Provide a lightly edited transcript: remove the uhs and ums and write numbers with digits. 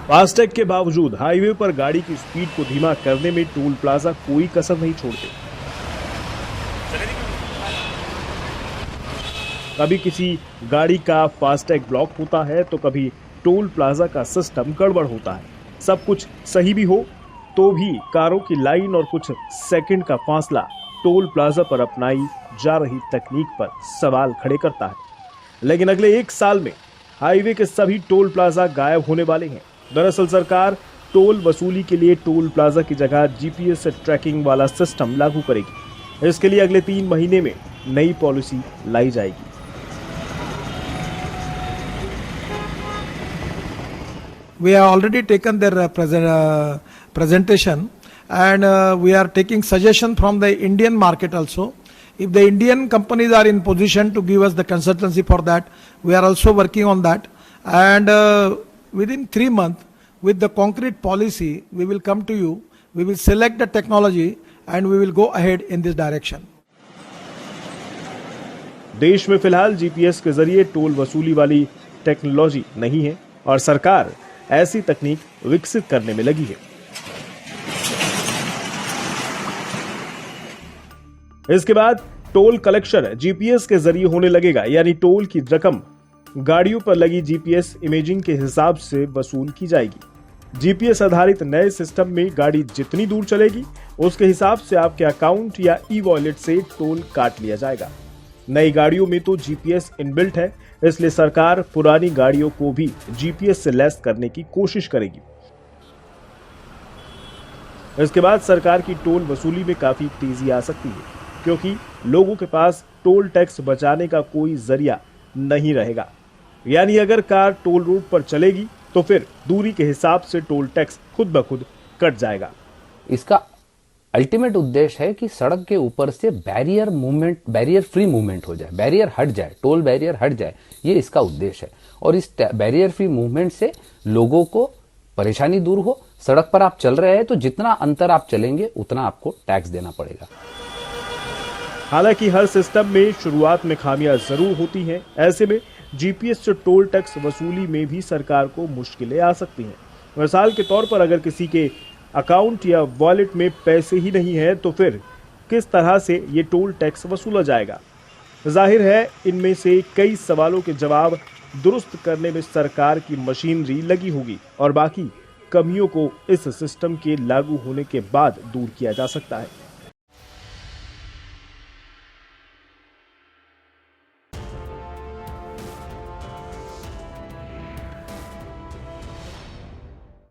FASTag के बावजूद highway पर गाड़ी की स्पीड को धीमा करने में टोल प्लाजा कोई कसर नहीं छोड़ते। कभी किसी गाड़ी का फास्टैग ब्लॉक होता है तो कभी टोल प्लाजा का सिस्टम गड़बड़ होता है। सब कुछ सही भी हो तो भी कारों की लाइन और कुछ सेकंड का फासला टोल प्लाजा पर अपनाई जा रही तकनीक पर सवाल खड़े करता है। लेकिन अगले 1 साल में हाईवे के सभी टोल प्लाजा गायब होने वाले हैं। दरअसल सरकार टोल वसूली के लिए टोल प्लाजा की जगह जीपीएस ट्रैकिंग वाला सिस्टम लागू करेगी। इसके लिए अगले 3 महीने में नई पॉलिसी लाई जाएगी। We have already taken their presentation, and we are taking suggestion from the Indian market also. If the Indian companies are in position to give us the consultancy for that, we are also working on that. And within 3 months, with the concrete policy, we will come to you. We will select the technology and we will go ahead in this direction. देश में फिलहाल GPS के जरिए toll वसूली वाली technology नहीं है और सरकार ऐसी तकनीक विकसित करने में लगी है। इसके बाद टोल कलेक्शन जीपीएस के जरिए होने लगेगा, यानी टोल की रकम गाड़ियों पर लगी जीपीएस इमेजिंग के हिसाब से वसूल की जाएगी। जीपीएस आधारित नए सिस्टम में गाड़ी जितनी दूर चलेगी उसके हिसाब से आपके अकाउंट या ई वॉलेट से टोल काट लिया जाएगा। नई गाड़ियों में तो जीपीएस इनबिल्ट है, इसलिए सरकार पुरानी गाड़ियों को भी जीपीएस से लैस करने की कोशिश करेगी। इसके बाद सरकार की टोल वसूली में काफी तेजी आ सकती है, क्योंकि लोगों के पास टोल टैक्स बचाने का कोई जरिया नहीं रहेगा। यानी अगर कार टोल रोड पर चलेगी तो फिर दूरी के हिसाब से टोल टैक्स खुद ब खुद कट जाएगा। इसका अल्टीमेट उद्देश्य है कि सड़क के ऊपर से बैरियर फ्री मूवमेंट हो जाए, बैरियर हट जाए, टोल बैरियर हट जाए, ये इसका उद्देश्य है। और इस बैरियर फ्री मूवमेंट से लोगों को परेशानी दूर हो। सड़क पर आप चल रहे हैं तो जितना अंतर आप चलेंगे उतना आपको टैक्स देना पड़ेगा। हालांकि हर सिस्टम में शुरुआत में खामियां जरूर होती हैं। ऐसे में जीपीएस से टोल टैक्स वसूली में भी सरकार को मुश्किलें आ सकती हैं। मिसाल के तौर पर अगर किसी के अकाउंट या वॉलेट में पैसे ही नहीं है तो फिर किस तरह से ये टोल टैक्स वसूला जाएगा? जाहिर है इनमें से कई सवालों के जवाब दुरुस्त करने में सरकार की मशीनरी लगी होगी और बाकी कमियों को इस सिस्टम के लागू होने के बाद दूर किया जा सकता है।